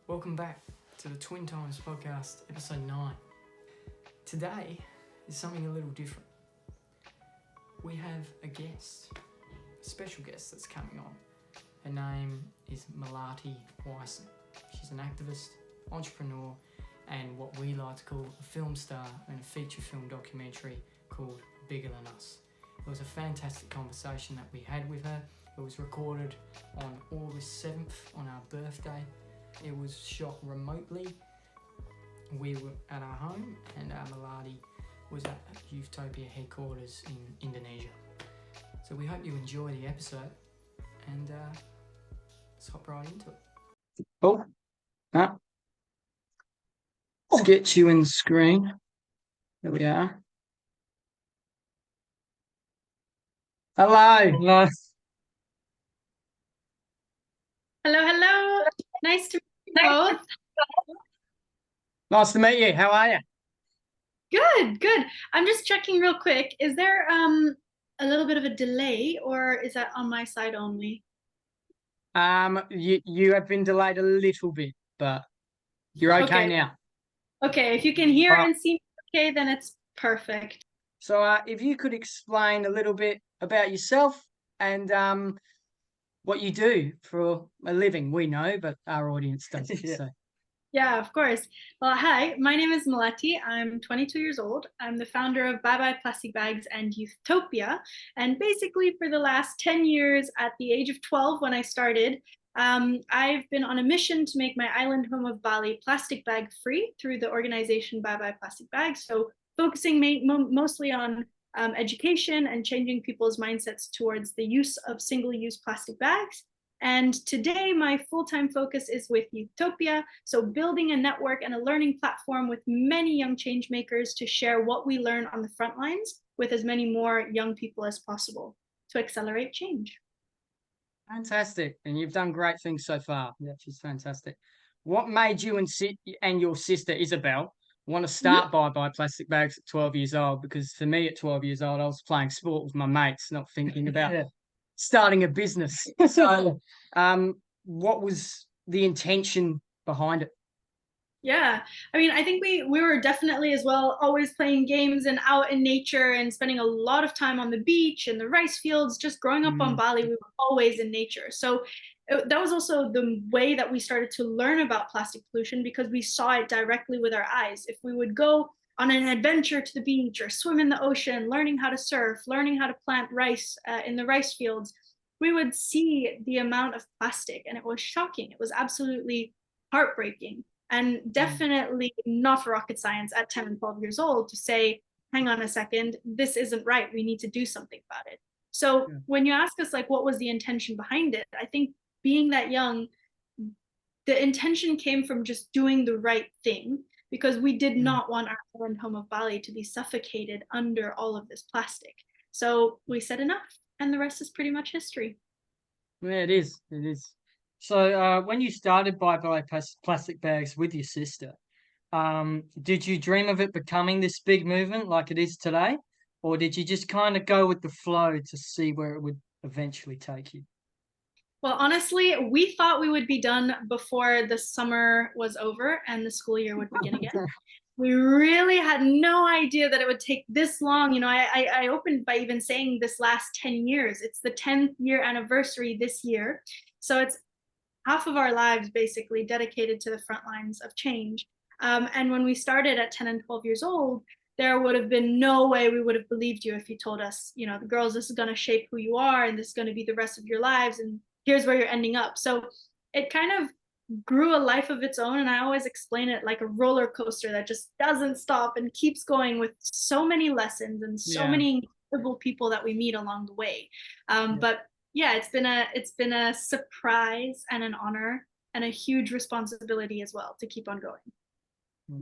Welcome back to the Twin Times podcast, episode 9. Today is something a little different. We have a guest, a special guest that's coming on. Her name is Melati Wijsen. She's an activist, entrepreneur, and what we like to call a film star in a feature film documentary called Bigger Than Us. It was a fantastic conversation that we had with her. It was recorded on August 7th on our birthday. It was shot remotely. We were at our home and Melati was at Youthopia headquarters in Indonesia. So we hope you enjoy the episode and let's hop right into it. Oh, let's get you in the screen. There we are. Hello. Hello. Hello. Nice to meet you both. Nice to meet you. How are you? Good. I'm just checking real quick. Is there a little bit of a delay, or is that on my side only? You have been delayed a little bit, but you're okay now. Okay, if you can hear and see me okay, then it's perfect. So if you could explain a little bit about yourself and what you do for a living. We know, but our audience doesn't. Yeah. So. Yeah, of course. Well, hi, my name is Melati. I'm 22 years old. I'm the founder of Bye Bye Plastic Bags and Youthopia. And basically for the last 10 years, at the age of 12 when I started, I've been on a mission to make my island home of Bali plastic bag free through the organization Bye Bye Plastic Bags. So focusing mostly on education and changing people's mindsets towards the use of single-use plastic bags. And today, my full-time focus is with Youthopia, so building a network and a learning platform with many young change makers to share what we learn on the front lines with as many more young people as possible to accelerate change. Fantastic. And you've done great things so far. Yeah, she's fantastic. What made you and your sister, Isabel, want to start Bye Bye Plastic Bags at 12 years old? Because for me at 12 years old, I was playing sport with my mates, not thinking about starting a business. So what was the intention behind it? Yeah, I mean, I think we were definitely as well always playing games and out in nature and spending a lot of time on the beach and the rice fields. Just growing up on Bali, we were always in nature. So that was also the way that we started to learn about plastic pollution, because we saw it directly with our eyes. If we would go on an adventure to the beach or swim in the ocean, learning how to surf, learning how to plant rice in the rice fields, we would see the amount of plastic, and it was shocking. It was absolutely heartbreaking. And definitely not rocket science at 10 and 12 years old to say, hang on a second, this isn't right. We need to do something about it. So when you ask us, like, what was the intention behind it? I think being that young, the intention came from just doing the right thing, because we did not want our island home of Bali to be suffocated under all of this plastic. So we said enough, and the rest is pretty much history. Yeah, it is. It is. So when you started Bye Bye Plastic Bags with your sister, did you dream of it becoming this big movement like it is today? Or did you just kind of go with the flow to see where it would eventually take you? Well, honestly, we thought we would be done before the summer was over and the school year would begin again. We really had no idea that it would take this long. You know, I opened by even saying this last 10 years. It's the 10th year anniversary this year. So it's half of our lives basically dedicated to the front lines of change. And when we started at 10 and 12 years old, there would have been no way we would have believed you if you told us, you know, the girls, this is going to shape who you are and this is going to be the rest of your lives and here's where you're ending up. So it kind of grew a life of its own. And I always explain it like a roller coaster that just doesn't stop and keeps going, with so many lessons and so many incredible people that we meet along the way. But yeah, it's been a surprise and an honor and a huge responsibility as well to keep on going.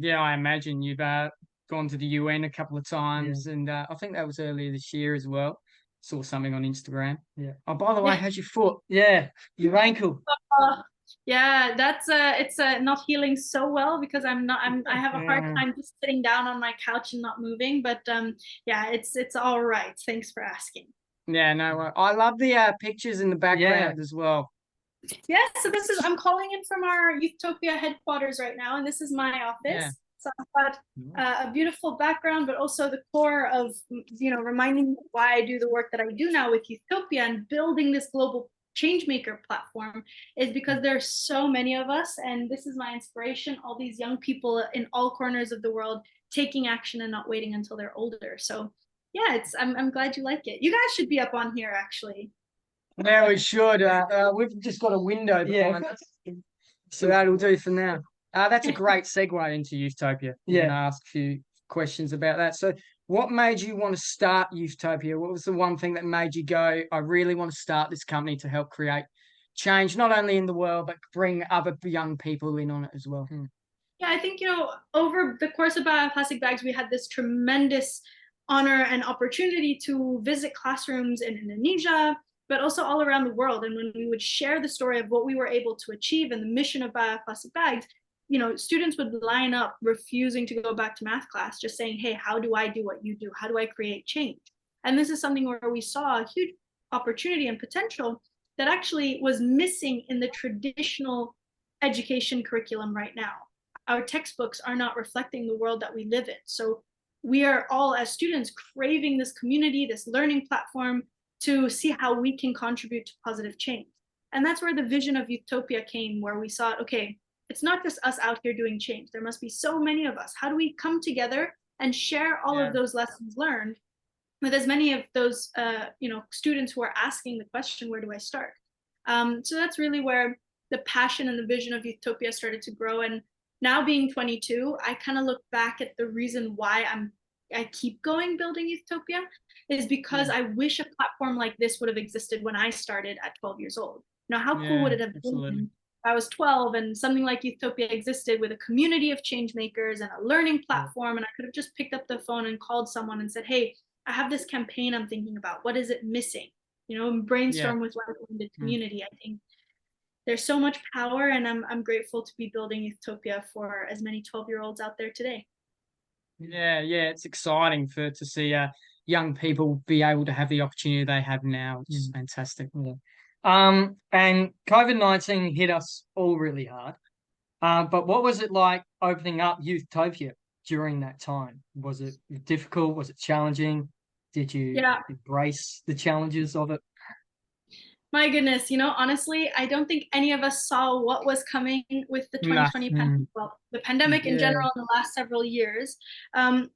Yeah, I imagine you've gone to the UN a couple of times, and I think that was earlier this year as well. Saw something on Instagram. Yeah. Oh, by the way, how's your foot? Yeah, your ankle. Yeah, that's it's not healing so well, because I have a hard time just sitting down on my couch and not moving. But yeah, it's all right. Thanks for asking. Yeah, no, I love the pictures in the background as well. Yeah, so I'm calling in from our Utopia headquarters right now, and this is my Yeah. office. So I've got a beautiful background, but also the core of, reminding me why I do the work that I do now with Utopia and building this global changemaker platform is because there are so many of us, and this is my inspiration, all these young people in all corners of the world taking action and not waiting until they're older. So yeah, I'm glad you like it. You guys should be up on here actually. Yeah, we should. We've just got a window behind us, so that'll do for now. That's a great segue into Utopia. Yeah, and ask a few questions about that. So, what made you want to start Utopia? What was the one thing that made you go, "I really want to start this company to help create change, not only in the world, but bring other young people in on it as well?" Yeah, I think, over the course of Bioplastic Bags, we had this tremendous honor and opportunity to visit classrooms in Indonesia, but also all around the world. And when we would share the story of what we were able to achieve and the mission of Bioplastic Bags, students would line up refusing to go back to math class, just saying, hey, how do I do what you do? How do I create change? And this is something where we saw a huge opportunity and potential that actually was missing in the traditional education curriculum right now. Our textbooks are not reflecting the world that we live in. So we are all, as students, craving this community, this learning platform to see how we can contribute to positive change. And that's where the vision of Utopia came, where we saw, okay, it's not just us out here doing change. There must be so many of us. How do we come together and share all of those lessons learned with as many of those students who are asking the question, where do I start? So that's really where the passion and the vision of Utopia started to grow. And now being 22, I kind of look back at the reason why I keep going building Utopia is because I wish a platform like this would have existed when I started at 12 years old. Now, how cool would it have been if I was 12 and something like Utopia existed with a community of change makers and a learning platform, and I could have just picked up the phone and called someone and said, hey, I have this campaign I'm thinking about. What is it missing? And brainstorm with like-minded community. I think there's so much power, and I'm grateful to be building Utopia for as many 12-year-olds out there today. Yeah, it's exciting to see young people be able to have the opportunity they have now, which is fantastic. Yeah. And COVID-19 hit us all really hard. But what was it like opening up Utopia during that time? Was it difficult? Was it challenging? Did you embrace the challenges of it? My goodness, honestly, I don't think any of us saw what was coming with the 2020 pandemic, well, the pandemic in general in the last several years. And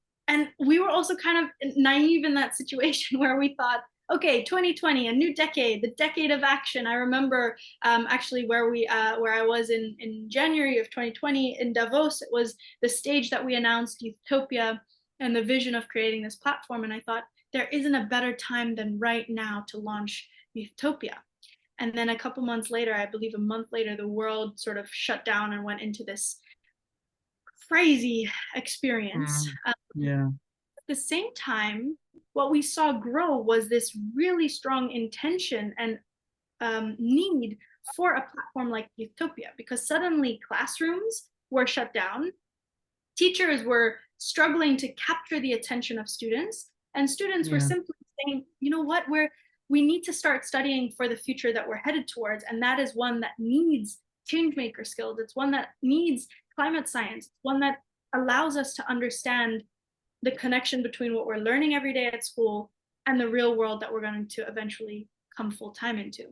we were also kind of naive in that situation where we thought, okay, 2020, a new decade, the decade of action. I remember actually where I was in January of 2020 in Davos. It was the stage that we announced Utopia and the vision of creating this platform. And I thought there isn't a better time than right now to launch Utopia. And then a couple months later, I believe a month later, the world sort of shut down and went into this crazy experience. At the same time, what we saw grow was this really strong intention and need for a platform like Utopia, because suddenly classrooms were shut down, teachers were struggling to capture the attention of students, and students were simply saying, you know what, we need to start studying for the future that we're headed towards, and that is one that needs changemaker skills. It's one that needs climate science, one that allows us to understand the connection between what we're learning every day at school and the real world that we're going to eventually come full time into.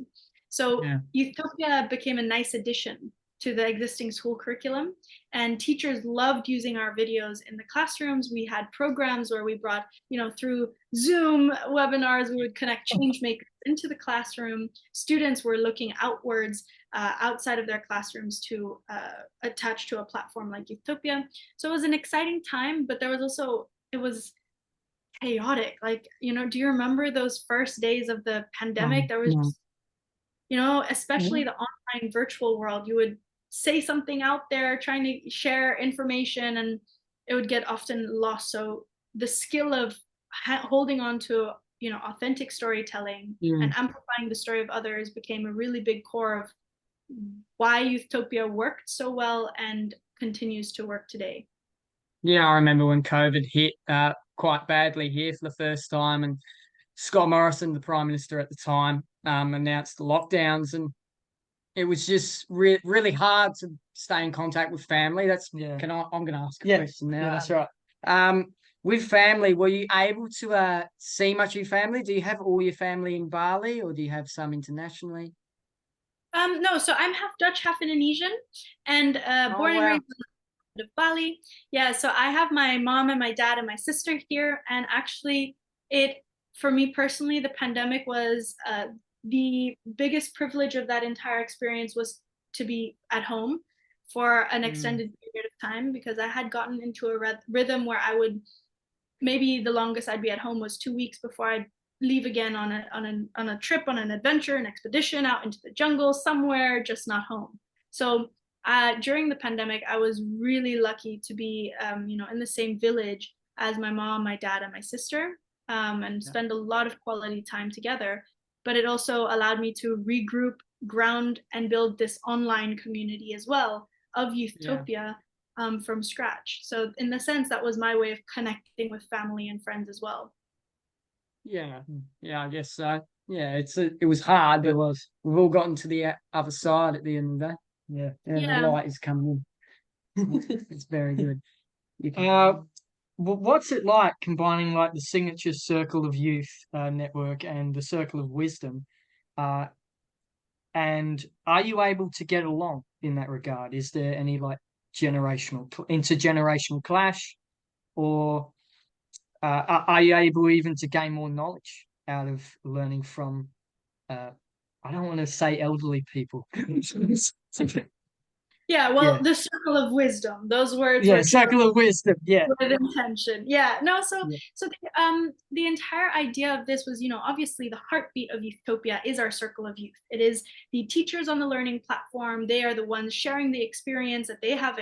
So Utopia became a nice addition to the existing school curriculum, and teachers loved using our videos in the classrooms. We had programs where we brought, through Zoom webinars, we would connect change makers into the classroom. Students were looking outwards, outside of their classrooms to attach to a platform like Utopia. So it was an exciting time, but it was chaotic. Like, do you remember those first days of the pandemic? There was, especially the online virtual world, you would say something out there trying to share information and it would get often lost. So the skill of holding on to, authentic storytelling and amplifying the story of others became a really big core of why Utopia worked so well and continues to work today. Yeah, I remember when COVID hit quite badly here for the first time, and Scott Morrison, the Prime Minister at the time, announced the lockdowns, and it was just really hard to stay in contact with family. I'm going to ask a question now. Yeah, that's right. With family, were you able to see much of your family? Do you have all your family in Bali, or do you have some internationally? No, so I'm half Dutch, half Indonesian, and born and raised of Bali. Yeah, so I have my mom and my dad and my sister here, and actually, for me personally, the pandemic was the biggest privilege of that entire experience was to be at home for an extended period of time, because I had gotten into a rhythm where I would, maybe the longest I'd be at home was 2 weeks before I'd leave again on a trip, on an adventure, an expedition out into the jungle somewhere, just not home. So during the pandemic, I was really lucky to be, in the same village as my mom, my dad, and my sister, and spend a lot of quality time together. But it also allowed me to regroup, ground, and build this online community as well of Youthtopia from scratch. So in the sense, that was my way of connecting with family and friends as well. Yeah, I guess so. Yeah, it was hard. We've all gotten to the other side at the end of the day. Yeah, the light is coming in. It's very good. What's it like combining like the signature Circle of Youth network and the Circle of Wisdom? And are you able to get along in that regard? Is there any like intergenerational clash, or are you able even to gain more knowledge out of learning from? I don't want to say elderly people. Yeah, well, the Circle of Wisdom, those words were Circle of Wisdom, with intention. Yeah, no, so the entire idea of this was, obviously the heartbeat of Youthtopia is our Circle of Youth. It is the teachers on the learning platform. They are the ones sharing the experience that they have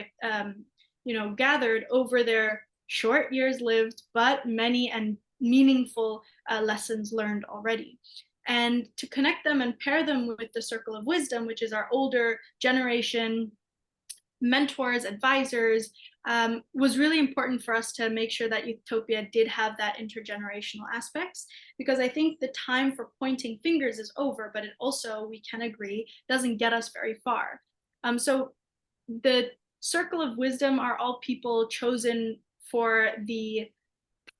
gathered over their short years lived, but many and meaningful lessons learned already. And to connect them and pair them with the Circle of Wisdom, which is our older generation mentors, advisors, was really important for us to make sure that Youthtopia did have that intergenerational aspects, because I think the time for pointing fingers is over, but it also, we can agree, doesn't get us very far. So the Circle of Wisdom are all people chosen for the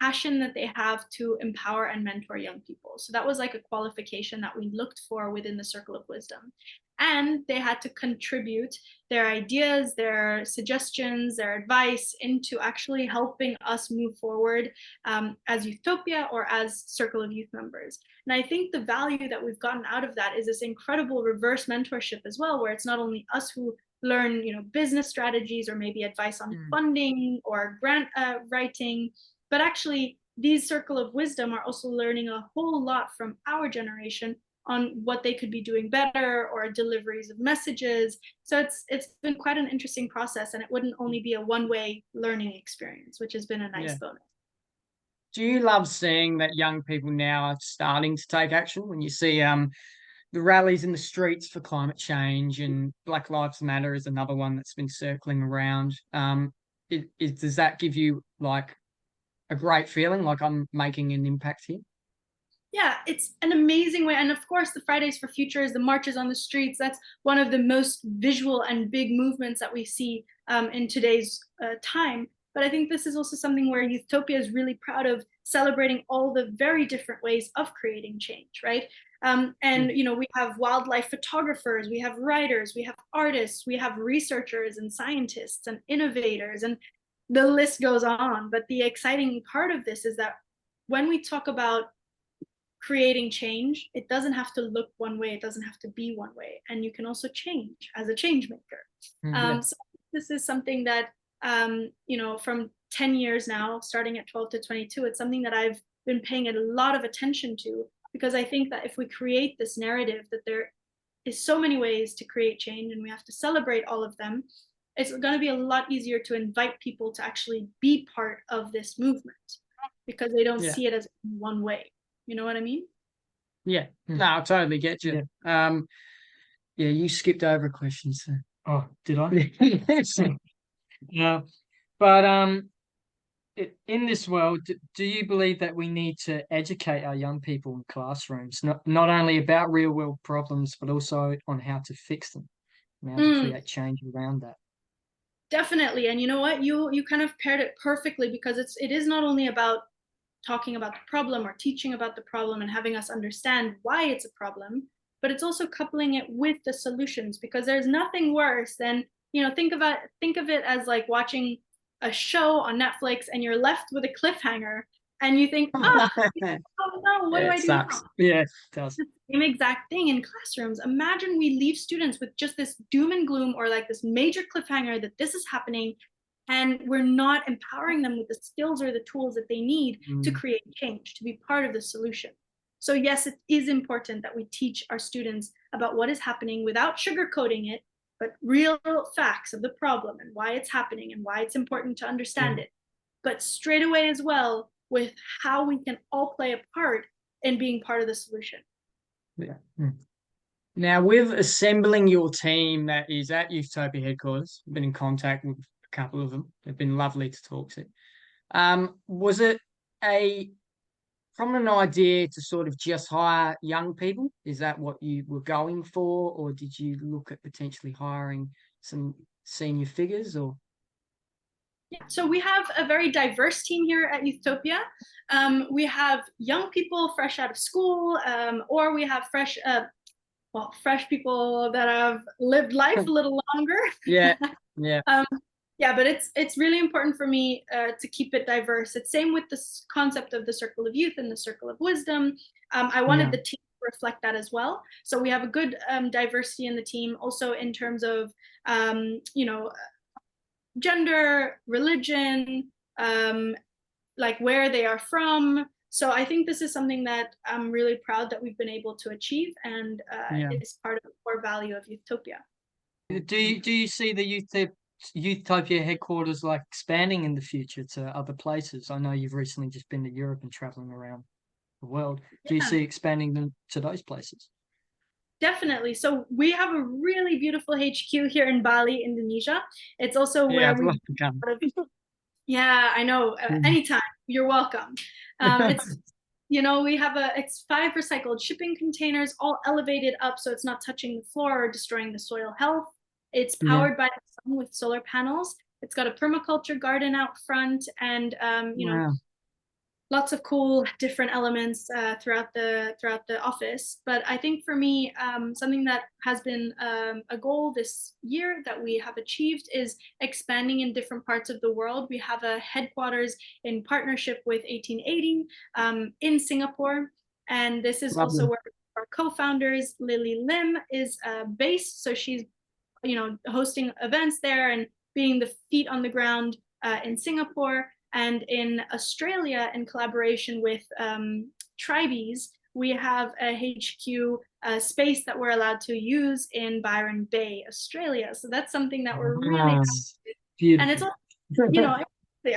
passion that they have to empower and mentor young people. So that was like a qualification that we looked for within the Circle of Wisdom. And they had to contribute their ideas, their suggestions, their advice into actually helping us move forward as Youthtopia or as Circle of Youth members. And I think the value that we've gotten out of that is this incredible reverse mentorship as well, where it's not only us who learn, business strategies or maybe advice on funding or grant writing, but actually these Circle of Wisdom are also learning a whole lot from our generation on what they could be doing better, or deliveries of messages. So it's been quite an interesting process, and it wouldn't only be a one-way learning experience, which has been a nice bonus. Do you love seeing that young people now are starting to take action? When you see the rallies in the streets for climate change, and Black Lives Matter is another one that's been circling around. Does that give you like a great feeling, like I'm making an impact here? Yeah, it's an amazing way. And of course, the Fridays for Futures, the marches on the streets, that's one of the most visual and big movements that we see in today's time. But I think this is also something where Youthtopia is really proud of celebrating all the very different ways of creating change, right? We have wildlife photographers, we have writers, we have artists, we have researchers and scientists and innovators, and the list goes on. But the exciting part of this is that when we talk about creating change, it doesn't have to look one way, it doesn't have to be one way, and you can also change as a change maker. So this is something that from 10 years now, starting at 12 to 22, it's something that I've been paying a lot of attention to, because I think that if we create this narrative that there is so many ways to create change and we have to celebrate all of them, it's going to be a lot easier to invite people to actually be part of this movement, because they don't see it as one way. You know what I mean? Yeah, no, I totally get you. You skipped over a question, so. Oh, did I? Yeah, but in this world, do you believe that we need to educate our young people in classrooms, not only about real world problems, but also on how to fix them and how to create change around that? Definitely. And you know what? You kind of paired it perfectly, because it is not only about talking about the problem or teaching about the problem and having us understand why it's a problem, but it's also coupling it with the solutions, because there's nothing worse than, think of it as like watching a show on Netflix and you're left with a cliffhanger and you think, oh no, what do I do sucks. now? Yeah, it does. The same exact thing in classrooms. Imagine we leave students with just this doom and gloom, or like this major cliffhanger that this is happening, and we're not empowering them with the skills or the tools that they need to create change, to be part of the solution. So yes, it is important that we teach our students about what is happening without sugarcoating it, but real facts of the problem and why it's happening and why it's important to understand it. But straight away as well, with how we can all play a part in being part of the solution. Yeah. Now, with assembling your team that is at Youthtopia headquarters, I've been in contact with a couple of them. They've been lovely to talk to. Was it from an idea to sort of just hire young people? Is that what you were going for, or did you look at potentially hiring some senior figures? Or so we have a very diverse team here at Youthtopia. We have young people fresh out of school, or we have fresh people that have lived life a little longer. Yeah. Yeah, but it's really important for me to keep it diverse. It's same with this concept of the circle of youth and the circle of wisdom. I wanted the team to reflect that as well. So we have a good diversity in the team, also in terms of gender, religion, like where they are from. So I think this is something that I'm really proud that we've been able to achieve, and it's part of the core value of Youthtopia. Do you see the Youthtopia headquarters like expanding in the future to other places? I know you've recently just been to Europe and traveling around the world. Do you see expanding them to those places? Definitely. So we have a really beautiful HQ here in Bali, Indonesia. It's also where we I know. Anytime, you're welcome. It's we have it's 5 recycled shipping containers, all elevated up so it's not touching the floor or destroying the soil health. It's powered by the sun with solar panels. It's got a permaculture garden out front, and lots of cool different elements throughout the office. But I think for me, something that has been a goal this year that we have achieved is expanding in different parts of the world. We have a headquarters in partnership with 1880 in Singapore, and this is also where our co-founders Lily Lim is based. So she's hosting events there and being the feet on the ground in Singapore. And in Australia, in collaboration with Tribes, we have a HQ space that we're allowed to use in Byron Bay, Australia. So that's something that we're really happy with. And it's also,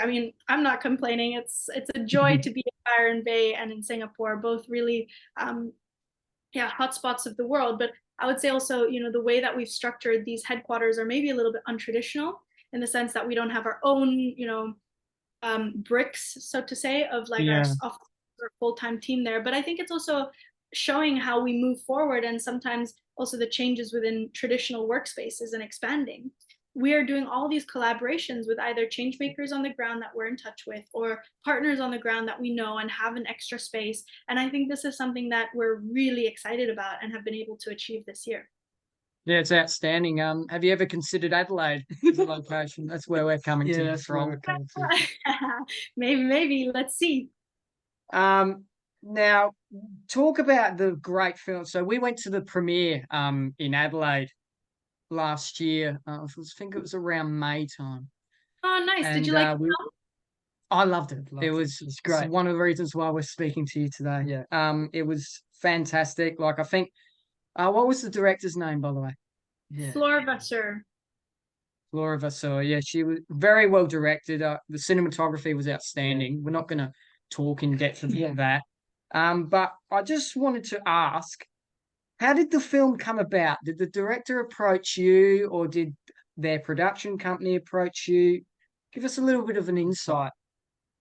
I mean, I'm not complaining. It's a joy to be in Byron Bay and in Singapore, both really hotspots of the world. But I would say also, the way that we've structured these headquarters are maybe a little bit untraditional, in the sense that we don't have our own, bricks, so to say, of like our full-time team there. But I think it's also showing how we move forward, and sometimes also the changes within traditional workspaces and expanding. We are doing all these collaborations with either changemakers on the ground that we're in touch with, or partners on the ground that we know and have an extra space. And I think this is something that we're really excited about and have been able to achieve this year. Yeah, it's outstanding. Have you ever consideed Adelaide as a location? That's where we're coming to from. Maybe. Let's see. Now, talk about the great film. So we went to the premiere in Adelaide last year. I think it was around May time. Oh, nice. Did you like the film? I loved it. It was great. It's one of the reasons why we're speaking to you today. Yeah. It was fantastic. Like, I think, what was the director's name, by the way? Flora Vasseur. Flora Vasseur. Yeah, she was very well directed. The cinematography was outstanding. We're not going to talk in depth about that. But I just wanted to ask, how did the film come about? Did the director approach you, or did their production company approach you? Give us a little bit of an insight.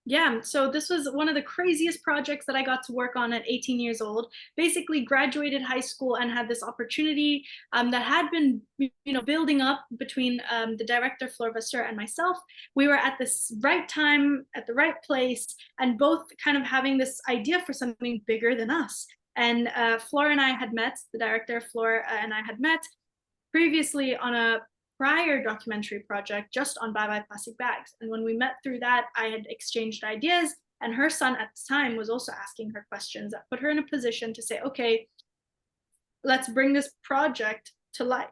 Yeah, so this was one of the craziest projects that I got to work on at 18 years old. Basically, graduated high school and had this opportunity that had been, building up between the director Flor Vasseur and myself. We were at this right time, at the right place, and both kind of having this idea for something bigger than us. And Flor and I had met, the director Flor and I had met previously on a prior documentary project just on bye bye plastic bags. And when we met through that, I had exchanged ideas. And her son at the time was also asking her questions that put her in a position to say, okay, let's bring this project to life.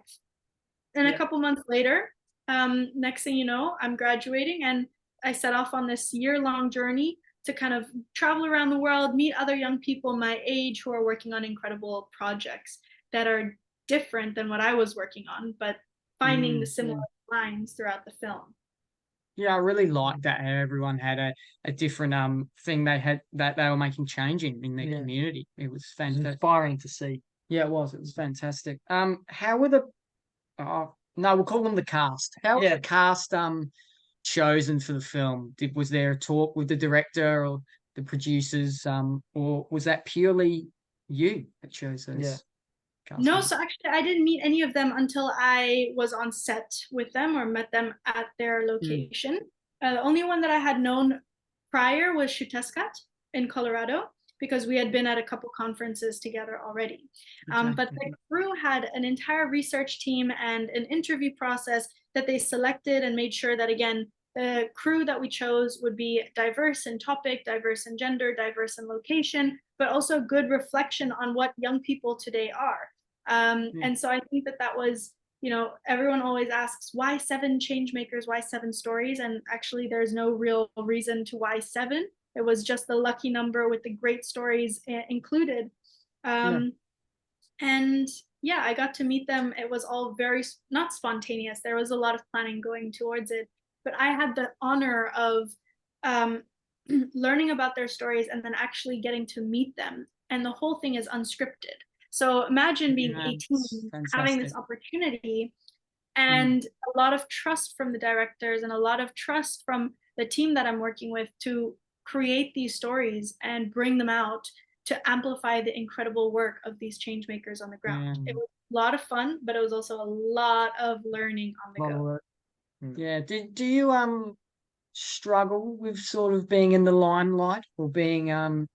And a couple months later, next thing you know, I'm graduating and I set off on this year-long journey to kind of travel around the world, meet other young people my age who are working on incredible projects that are different than what I was working on, but finding the similar lines throughout the film. Yeah, I really liked that how everyone had a different thing they had that they were making change in their community. It was fantastic. Inspiring to see. Yeah, it was. It was fantastic. How were the no, we'll call them the cast. How was the cast chosen for the film? Was there a talk with the director or the producers, or was that purely you that chose those? No, so actually I didn't meet any of them until I was on set with them or met them at their location. The only one that I had known prior was Shutescat in Colorado, because we had been at a couple conferences together already. But the crew had an entire research team and an interview process that they selected and made sure that, again, the crew that we chose would be diverse in topic, diverse in gender, diverse in location, but also good reflection on what young people today are. And so I think that was, everyone always asks, why 7 change makers, why 7 stories? And actually there's no real reason to why 7. It was just the lucky number with the great stories included. And yeah, I got to meet them. It was all very, not spontaneous. There was a lot of planning going towards it, but I had the honor of learning about their stories and then actually getting to meet them. And the whole thing is unscripted. So imagine being 18, having this opportunity, and a lot of trust from the directors and a lot of trust from the team that I'm working with to create these stories and bring them out to amplify the incredible work of these change makers on the ground. It was a lot of fun, but it was also a lot of learning on the go. Yeah. Do you struggle with sort of being in the limelight or being in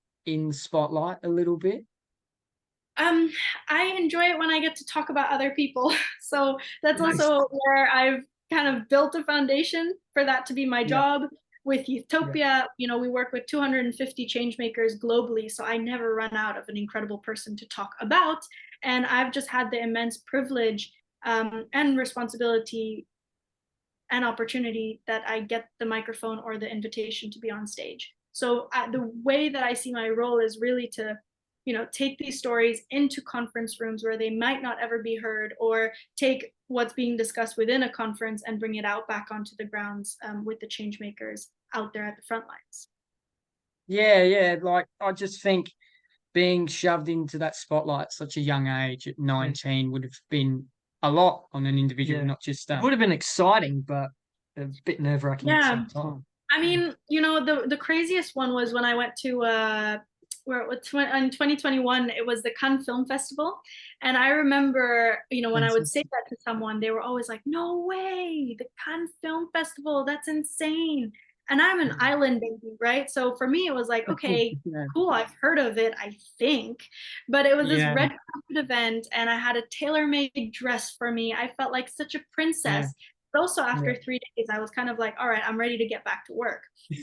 the spotlight a little bit? I enjoy it when I get to talk about other people. So that's also where I've kind of built a foundation for that to be my job. With Youthopia, we work with 250 change makers globally, so I never run out of an incredible person to talk about. And I've just had the immense privilege and responsibility and opportunity that I get the microphone or the invitation to be on stage. So the way that I see my role is really to take these stories into conference rooms where they might not ever be heard, or take what's being discussed within a conference and bring it out back onto the grounds with the change makers out there at the front lines. Yeah. Like, I just think being shoved into that spotlight at such a young age at 19 would have been a lot on an individual, not just it would have been exciting, but a bit nerve-wracking at the same time. I mean, the craziest one was when I went to in 2021, it was the Cannes Film Festival. And I remember, when I would say that to someone, they were always like, no way, the Cannes Film Festival, that's insane. And I'm an island baby, right? So for me, it was like, okay, cool, I've heard of it, I think. But it was this red carpet event, and I had a tailor-made dress for me. I felt like such a princess. But also after 3 days, I was kind of like, all right, I'm ready to get back to work.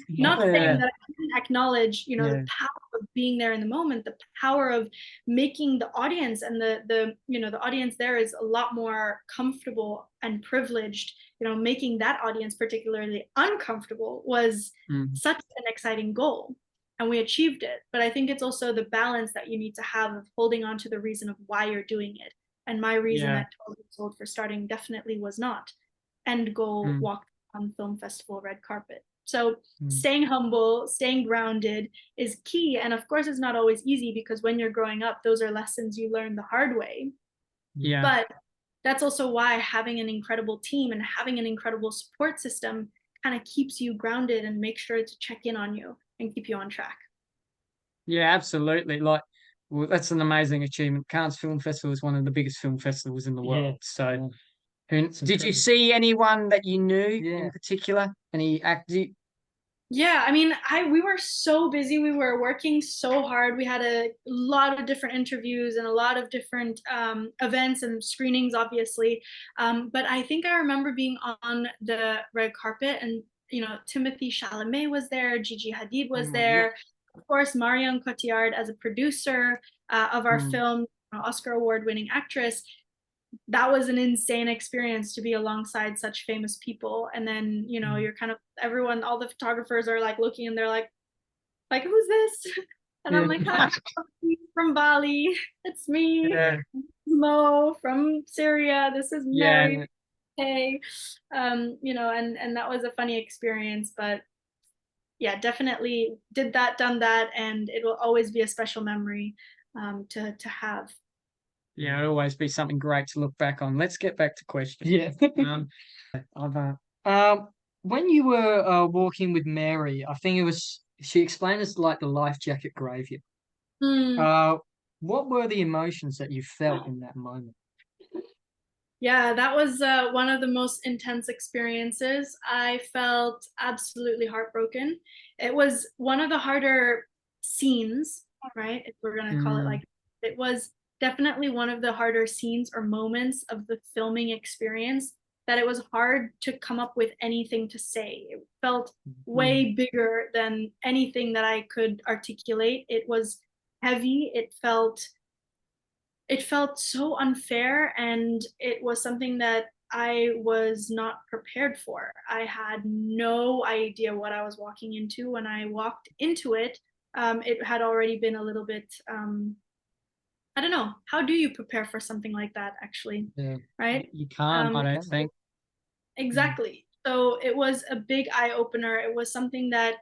Not saying that I didn't acknowledge, the power of being there in the moment, the power of making the audience and the audience there is a lot more comfortable and privileged. Making that audience particularly uncomfortable was such an exciting goal, and we achieved it. But I think it's also the balance that you need to have of holding on to the reason of why you're doing it. And my reason at 12 years old for starting definitely was not end goal walk on film festival red carpet. So staying humble, staying grounded is key. And of course, it's not always easy, because when you're growing up, those are lessons you learn the hard way. But that's also why having an incredible team and having an incredible support system kind of keeps you grounded and makes sure to check in on you and keep you on track. Yeah, absolutely. Like, well, that's an amazing achievement. Cannes Film Festival is one of the biggest film festivals in the world. Yeah. So, It's did you incredible. see anyone that you knew Yeah. in particular? Any actors? Yeah, I mean, we were so busy. We were working so hard. We had a lot of different interviews and a lot of different events and screenings, obviously. But I think I remember being on the red carpet, and Timothée Chalamet was there, Gigi Hadid was there, of course, Marion Cotillard as a producer of our film, Oscar award-winning actress. That was an insane experience to be alongside such famous people. And then, you're kind of everyone, all the photographers are like looking and they're like, who's this? And I'm like, hi, from Bali. It's me, Mo from Syria. This is Mary. Hey, and that was a funny experience, but yeah, definitely done that, and it will always be a special memory to have. Yeah, it'll always be something great to look back on. Let's get back to questions. Yeah. When you were walking with Mary, I think she explained it's like the life jacket graveyard. What were the emotions that you felt in that moment? Yeah, that was one of the most intense experiences. I felt absolutely heartbroken. It was one of the harder scenes, right? If we're going to call it like, it was definitely one of the harder scenes or moments of the filming experience that it was hard to come up with anything to say. It felt way bigger than anything that I could articulate. It was heavy. It felt so unfair, and it was something that I was not prepared for. I had no idea what I was walking into. When I walked into it, it had already been a little bit, I don't know, how do you prepare for something like that, actually? Yeah. Right? You can't, I don't think. Exactly. So it was a big eye opener. It was something that,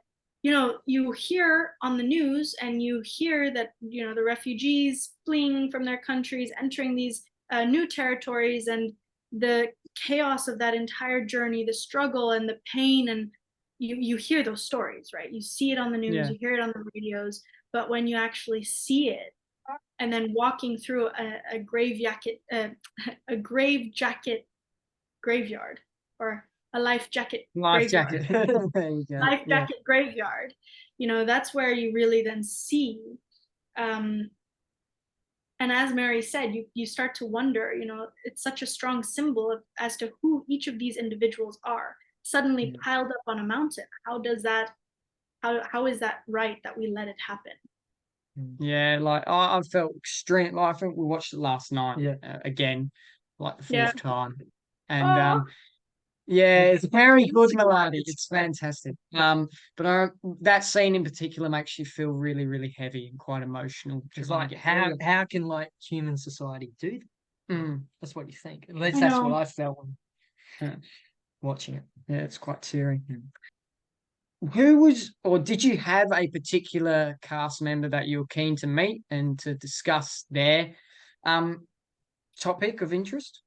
you hear on the news, and you hear that, the refugees fleeing from their countries, entering these new territories, and the chaos of that entire journey, the struggle and the pain, and you hear those stories, right? You see it on the news, you hear it on the radios, but when you actually see it, and then walking through a grave jacket graveyard, or a life jacket graveyard. Life jacket graveyard. That's where you really then see. And as Mary said, you start to wonder, it's such a strong symbol as to who each of these individuals are, suddenly piled up on a mountain. How is that right that we let it happen? Yeah, like I felt extreme. Like, I think we watched it last night again, like the fourth time, and yeah, it's very good, Melati. It's fantastic. But that scene in particular makes you feel really, really heavy and quite emotional. It's like how can like human society do that? That's what you think. At least that's what I felt when watching it. Yeah, it's quite tearing. Who was, or did you have a particular cast member that you were keen to meet and to discuss their topic of interest?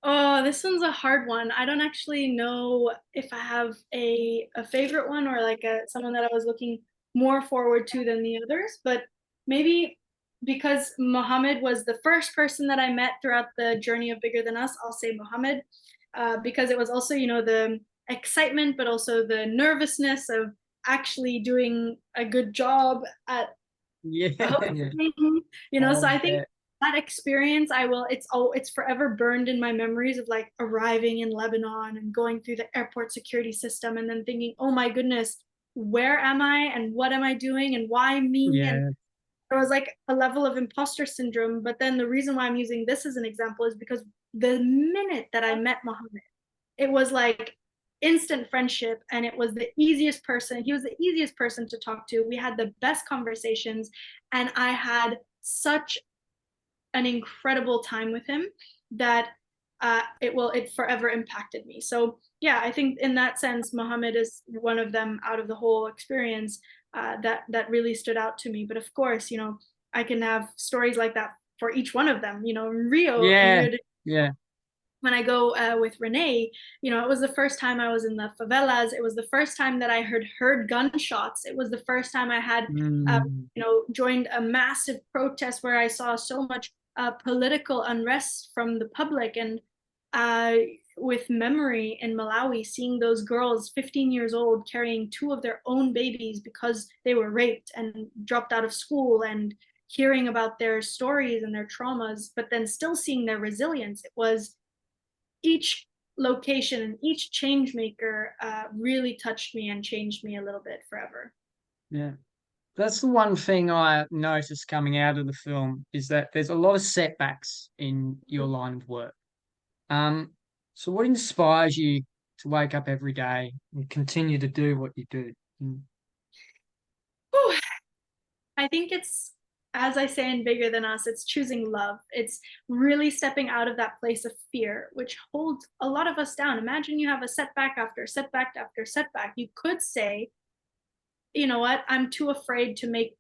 Oh, this one's a hard one. I don't actually know if I have a favorite one, or like someone that I was looking more forward to than the others, but maybe because Mohammed was the first person that I met throughout the journey of Bigger Than Us, I'll say Mohammed, because it was also, the excitement, but also the nervousness of actually doing a good job at hosting, so I think that experience, it's forever burned in my memories of like arriving in Lebanon and going through the airport security system, and then thinking, oh my goodness, where am I and what am I doing and why me? And there was like a level of imposter syndrome. But then the reason why I'm using this as an example is because the minute that I met Mohammed, it was like instant friendship, and it was the easiest person. He was the easiest person to talk to. We had the best conversations, and I had such an incredible time with him that it forever impacted me. So yeah, I think in that sense, Mohammed is one of them out of the whole experience that really stood out to me. But of course, I can have stories like that for each one of them. Rio. Yeah. when I go with Renee, it was the first time I was in the favelas. It was the first time that I heard gunshots. It was the first time I had, joined a massive protest where I saw so much political unrest from the public. And with memory in Malawi, seeing those girls, 15 years old, carrying two of their own babies because they were raped and dropped out of school, and hearing about their stories and their traumas, but then still seeing their resilience. It was each location and each change maker really touched me and changed me a little bit forever. Yeah. That's the one thing I noticed coming out of the film, is that there's a lot of setbacks in your line of work. So what inspires you to wake up every day and continue to do what you do? I think it's, as I say in Bigger Than Us, it's choosing love. It's really stepping out of that place of fear, which holds a lot of us down. Imagine you have a setback after setback after setback. You could say, you know what, I'm too afraid to make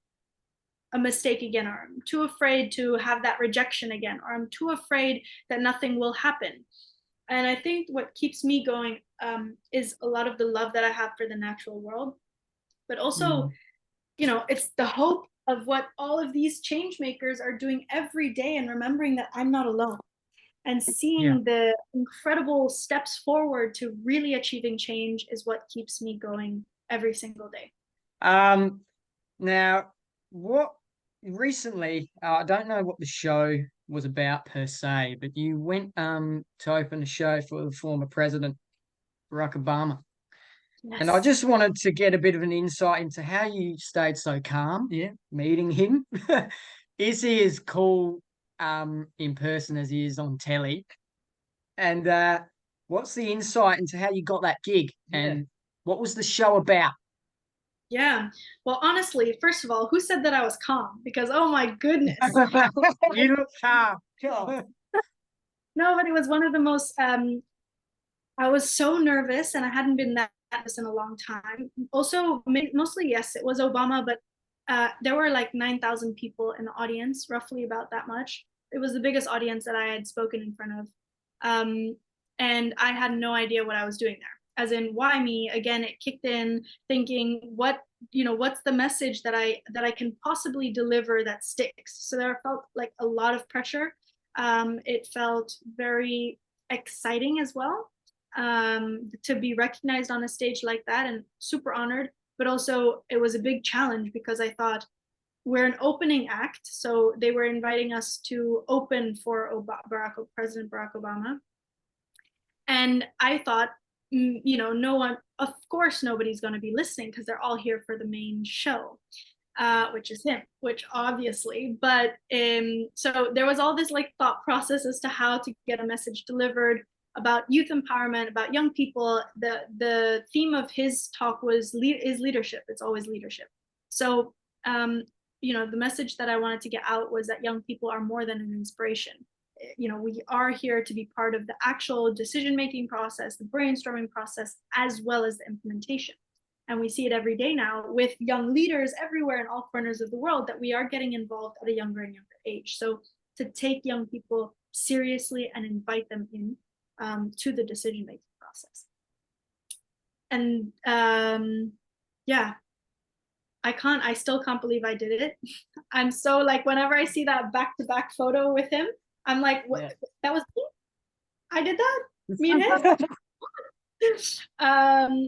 a mistake again, or I'm too afraid to have that rejection again, or I'm too afraid that nothing will happen. And I think what keeps me going is a lot of the love that I have for the natural world, but also, it's the hope of what all of these change makers are doing every day, and remembering that I'm not alone, and seeing the incredible steps forward to really achieving change is what keeps me going every single day. Now, what recently, I don't know what the show was about per se, but you went to open a show for the former president, Barack Obama. Yes. And I just wanted to get a bit of an insight into how you stayed so calm meeting him. Is he as cool in person as he is on telly? And what's the insight into how you got that gig? And what was the show about? Yeah. Well, honestly, first of all, who said that I was calm? Because, oh my goodness. You look calm. No, but it was one of the most, I was so nervous, and I hadn't been that nervous in a long time. Also, mostly, yes, it was Obama, but there were like 9,000 people in the audience, roughly about that much. It was the biggest audience that I had spoken in front of. And I had no idea what I was doing there. As in, why me? Again, it kicked in thinking, what's the message that I can possibly deliver that sticks? So there felt like a lot of pressure. It felt very exciting as well, to be recognized on a stage like that, and super honored. But also, it was a big challenge because I thought, we're an opening act, so they were inviting us to open for President Barack Obama. And I thought, no one, of course, nobody's going to be listening because they're all here for the main show, which is him, which obviously. But so there was all this like thought process as to how to get a message delivered about youth empowerment, about young people. The theme of his talk is leadership. It's always leadership. So the message that I wanted to get out was that young people are more than an inspiration. We are here to be part of the actual decision-making process, the brainstorming process, as well as the implementation. And we see it every day now with young leaders everywhere in all corners of the world, that we are getting involved at a younger and younger age. So to take young people seriously and invite them in to the decision-making process. And I still can't believe I did it. I'm so like, whenever I see that back-to-back photo with him, I'm like, what? Yeah. That was me? I did that? Me and him?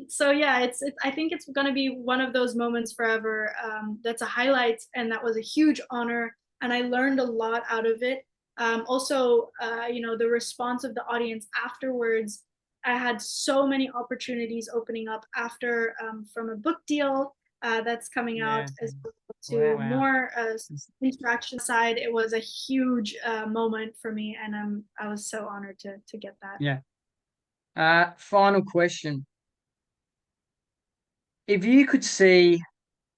So yeah, it's I think it's going to be one of those moments forever. That's a highlight, and that was a huge honor, and I learned a lot out of it. Also, the response of the audience afterwards. I had so many opportunities opening up after, from a book deal that's coming out, as well to more interaction side. It was a huge moment for me, and I was so honored to get that. Yeah. Final question. If you could see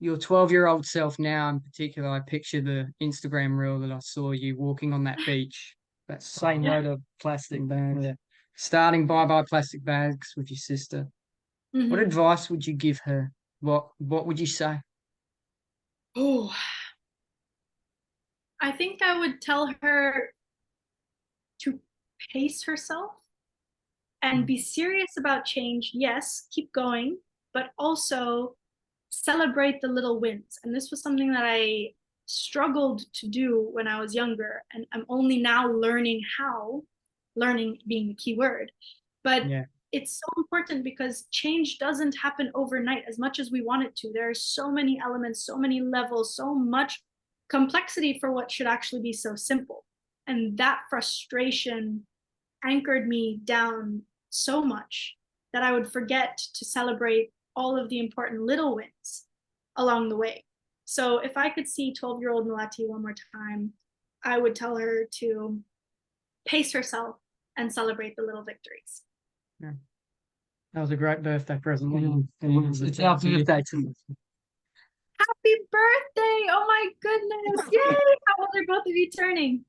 your 12-year-old self now, in particular, I picture the Instagram reel that I saw you walking on that beach, that same note of plastic bags, starting bye-bye plastic bags with your sister. Mm-hmm. What advice would you give her? What would you say? Oh, I think I would tell her to pace herself, and be serious about change. Yes, keep going, but also celebrate the little wins. And this was something that I struggled to do when I was younger, and I'm only now learning how, learning being the key word. But it's so important because change doesn't happen overnight as much as we want it to. There are so many elements, so many levels, so much complexity for what should actually be so simple. And that frustration anchored me down so much that I would forget to celebrate all of the important little wins along the way. So if I could see 12-year-old Melati one more time, I would tell her to pace herself and celebrate the little victories. Yeah. That was a great birthday present. It's our birthday too. Happy birthday! Oh my goodness! Yay! How old are both of you turning?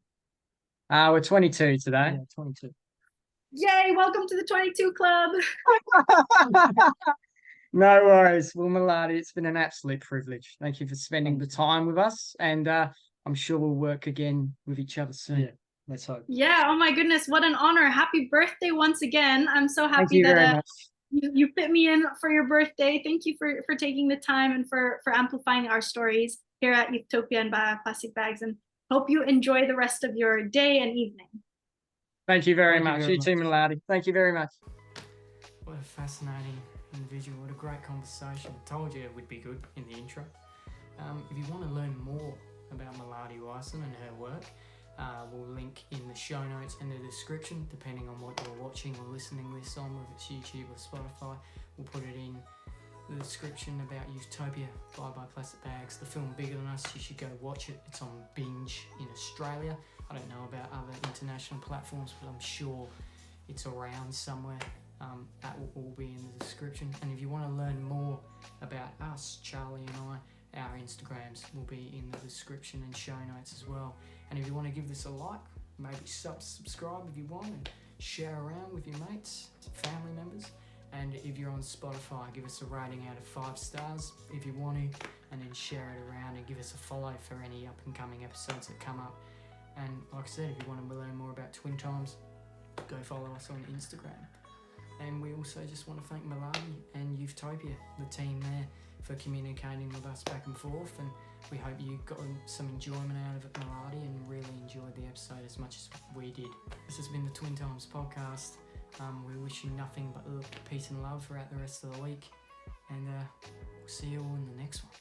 We're 22 today. Yeah, 22. Yay! Welcome to the 22 Club. No worries. Well, Melati, it's been an absolute privilege. Thank you for spending the time with us, and I'm sure we'll work again with each other soon. Yeah, let's hope. Yeah, oh my goodness, what an honor. Happy birthday once again. I'm so happy Thank you very that much. you fit me in for your birthday. Thank you for taking the time and for amplifying our stories here at Utopia and Plastic Bags, and hope you enjoy the rest of your day and evening. Thank you very much. You too, Melati. Thank you very much. What a fascinating individual. What a great conversation. I told you it would be good in the intro. If you want to learn more about Melati Wijsen and her work, we'll link in the show notes and the description, depending on what you're watching or listening this on, whether it's YouTube or Spotify. We'll put it in the description about Utopia by Plastic Bags, the film Bigger Than Us. You should go watch it. It's on Binge in Australia. I don't know about other international platforms, but I'm sure it's around somewhere. That will all be in the description. And if you want to learn more about us, Charlie and I, our Instagrams will be in the description and show notes as well. And if you want to give this a like, maybe subscribe if you want, and share around with your mates, family members. And if you're on Spotify, give us a rating out of 5 stars if you want to, and then share it around and give us a follow for any up and coming episodes that come up. And like I said, if you want to learn more about Twin Times, go follow us on Instagram. And we also just want to thank Melati and Utopia, the team there, for communicating with us back and forth. And we hope you got some enjoyment out of it, Melati, and really enjoyed the episode as much as we did. This has been the Twin Times podcast. We wish you nothing but peace and love throughout the rest of the week. And we'll see you all in the next one.